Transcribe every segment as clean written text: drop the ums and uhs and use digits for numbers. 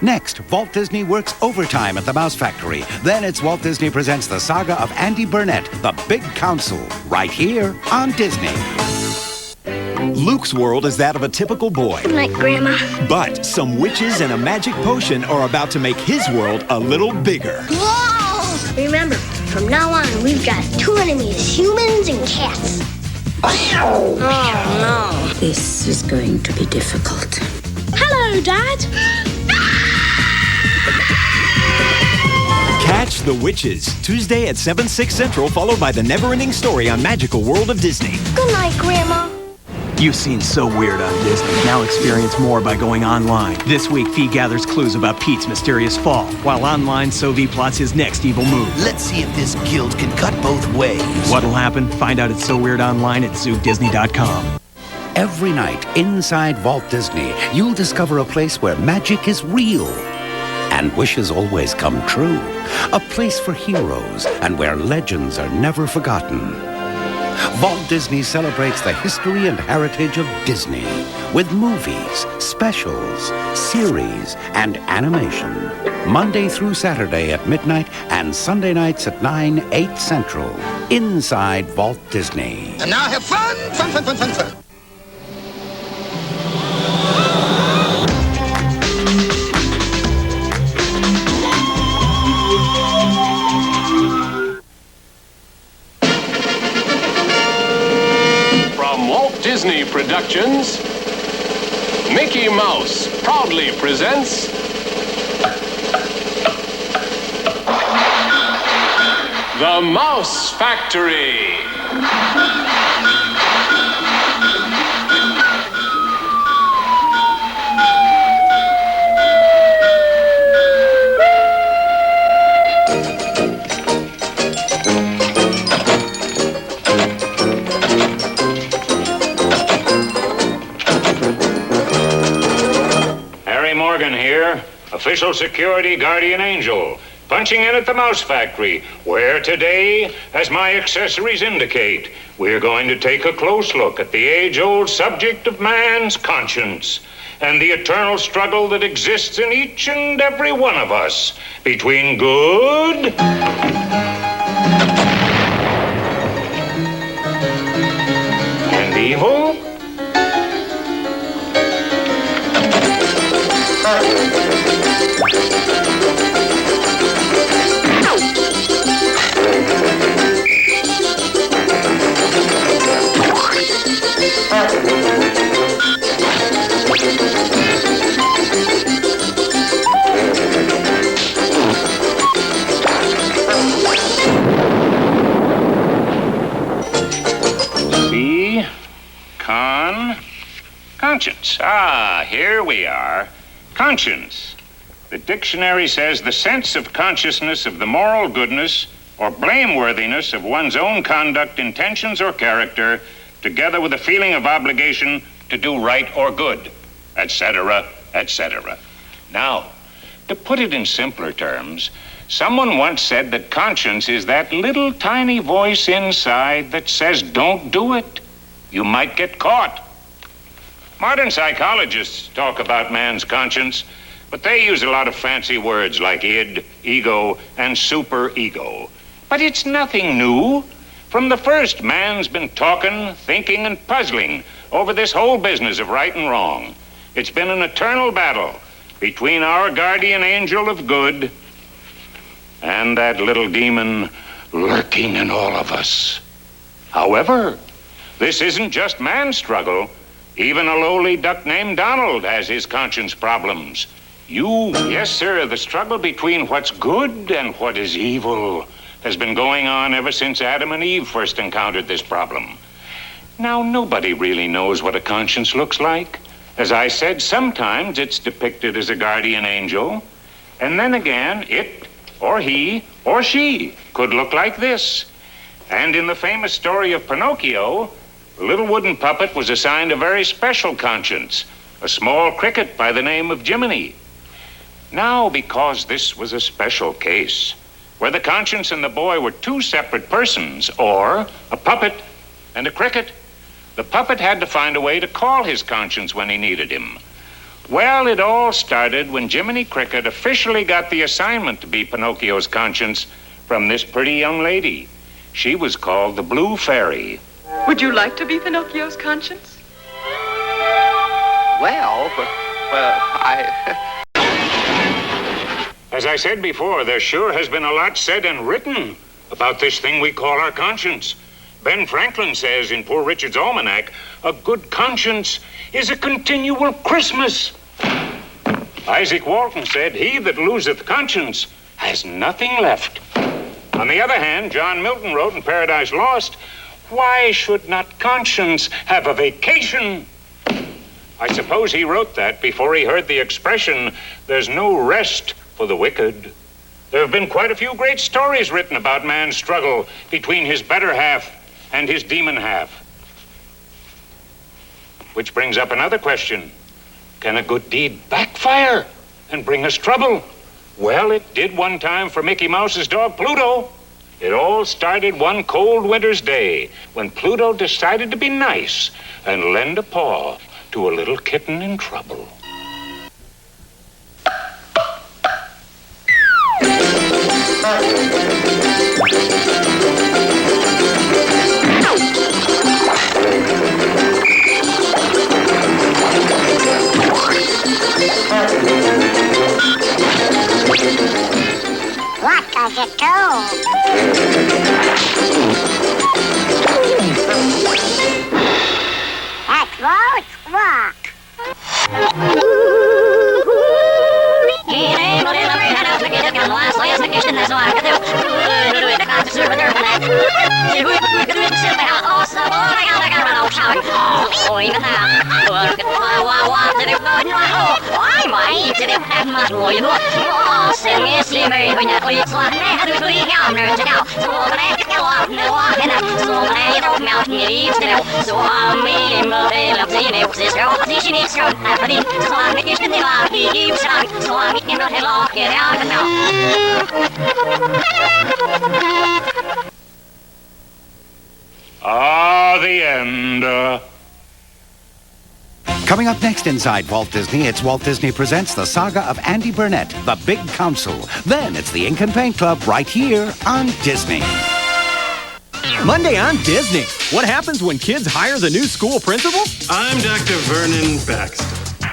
Next, Walt Disney works overtime at the Mouse Factory. Then it's Walt Disney Presents the saga of Andy Burnett, The Big Council, right here on Disney. Luke's world is that of a typical boy. Good night, Grandma. But some witches and a magic potion are about to make his world a little bigger. Whoa! Remember, from now on, we've got two enemies, humans and cats. Oh, no. This is going to be difficult. Hello, Dad. Catch the Witches, Tuesday at 7, 6 Central, followed by the never-ending story on Magical World of Disney. Good night, Grandma. You've seen So Weird on Disney. Now experience more by going online. This week, Fee gathers clues about Pete's mysterious fall, while online, Sovi plots his next evil move. Let's see if this guild can cut both ways. What'll happen? Find out at So Weird online at ZooDisney.com. Every night inside Walt Disney, you'll discover a place where magic is real and wishes always come true. A place for heroes and where legends are never forgotten. Walt Disney celebrates the history and heritage of Disney with movies, specials, series, and animation. Monday through Saturday at midnight and Sunday nights at 9, 8 Central. Inside Walt Disney. And now have fun, fun, fun, fun, fun, fun. Disney Productions, Mickey Mouse proudly presents The Mouse Factory. Official security guardian angel, punching in at the Mouse Factory, where today, as my accessories indicate, we're going to take a close look at the age-old subject of man's conscience and the eternal struggle that exists in each and every one of us between good and evil. Conscience. Ah, here we are. Conscience. The dictionary says the sense of consciousness of the moral goodness or blameworthiness of one's own conduct, intentions, or character, together with a feeling of obligation to do right or good, etc., etc. Now, to put it in simpler terms, someone once said that conscience is that little tiny voice inside that says, don't do it. You might get caught. Modern psychologists talk about man's conscience, but they use a lot of fancy words like id, ego, and superego. But it's nothing new. From the first, man's been talking, thinking, and puzzling over this whole business of right and wrong. It's been an eternal battle between our guardian angel of good and that little demon lurking in all of us. However, this isn't just man's struggle. Even a lowly duck named Donald has his conscience problems. Yes, sir, the struggle between what's good and what is evil has been going on ever since Adam and Eve first encountered this problem. Now, nobody really knows what a conscience looks like. As I said, sometimes it's depicted as a guardian angel, and then again, it or he or she could look like this. And in the famous story of Pinocchio, the little wooden puppet was assigned a very special conscience, a small cricket by the name of Jiminy. Now, because this was a special case, where the conscience and the boy were two separate persons, or a puppet and a cricket, the puppet had to find a way to call his conscience when he needed him. Well, it all started when Jiminy Cricket officially got the assignment to be Pinocchio's conscience from this pretty young lady. She was called the Blue Fairy. Would you like to be Pinocchio's conscience? Well, As I said before, there sure has been a lot said and written about this thing we call our conscience. Ben Franklin says in Poor Richard's Almanac, a good conscience is a continual Christmas. Isaac Walton said, he that loseth conscience has nothing left. On the other hand, John Milton wrote in Paradise Lost, why should not conscience have a vacation? I suppose he wrote that before he heard the expression, there's no rest for the wicked. There have been quite a few great stories written about man's struggle between his better half and his demon half. Which brings up another question. Can a good deed backfire and bring us trouble? Well, it did one time for Mickey Mouse's dog Pluto. It all started one cold winter's day when Pluto decided to be nice and lend a paw to a little kitten in trouble. What does it do? That won't work. The end. Coming up next inside Walt Disney, it's Walt Disney Presents the Saga of Andy Burnett, The Big Council. Then it's the Ink and Paint Club right here on Disney. Monday on Disney. What happens when kids hire the new school principal? I'm Dr. Vernon Baxter.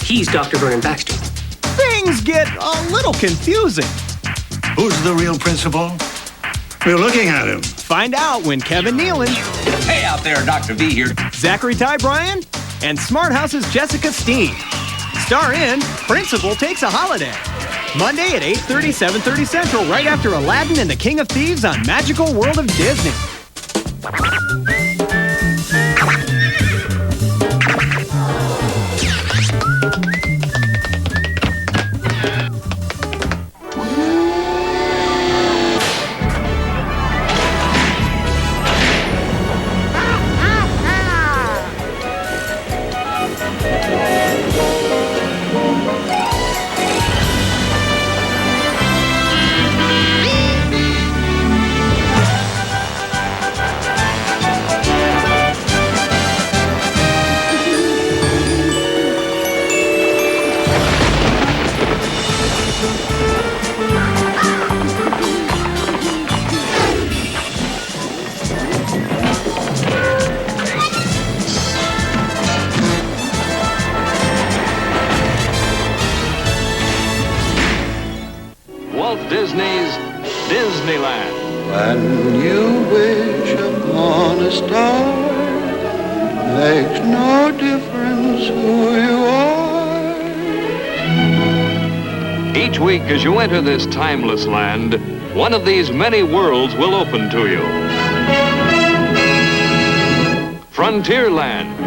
He's Dr. Vernon Baxter. Things get a little confusing. Who's the real principal? We're looking at him. Find out when Kevin Nealon. Hey out there, Dr. V here. Zachary Ty Bryan. And Smart House's Jessica Steen. Star in Principal Takes a Holiday. Monday at 8:30, 7:30 Central, right after Aladdin and the King of Thieves on Magical World of Disney. Walt Disney's Disneyland. When you wish upon a star, makes no difference who you are. Each week as you enter this timeless land, one of these many worlds will open to you. Frontierland.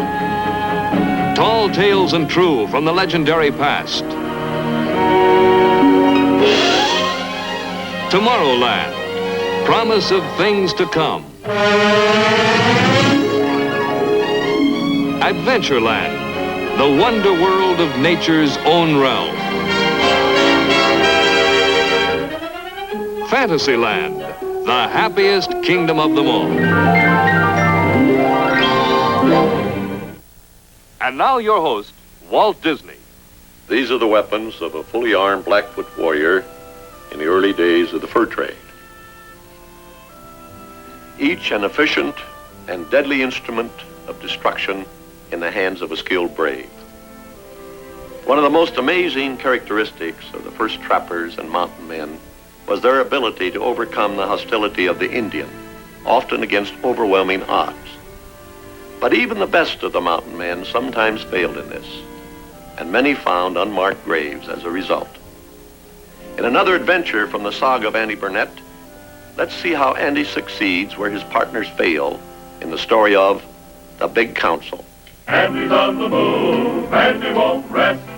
Tall tales and true from the legendary past. Tomorrowland. Promise of things to come. Adventureland. The wonder world of nature's own realm. Fantasyland. The happiest kingdom of them all. And now your host, Walt Disney. These are the weapons of a fully armed Blackfoot warrior in the early days of the fur trade. Each an efficient and deadly instrument of destruction in the hands of a skilled brave. One of the most amazing characteristics of the first trappers and mountain men was their ability to overcome the hostility of the Indian, often against overwhelming odds. But even the best of the mountain men sometimes failed in this, and many found unmarked graves as a result. In another adventure from the saga of Andy Burnett, let's see how Andy succeeds where his partners fail in the story of The Big Council. Andy's on the move, and he won't rest.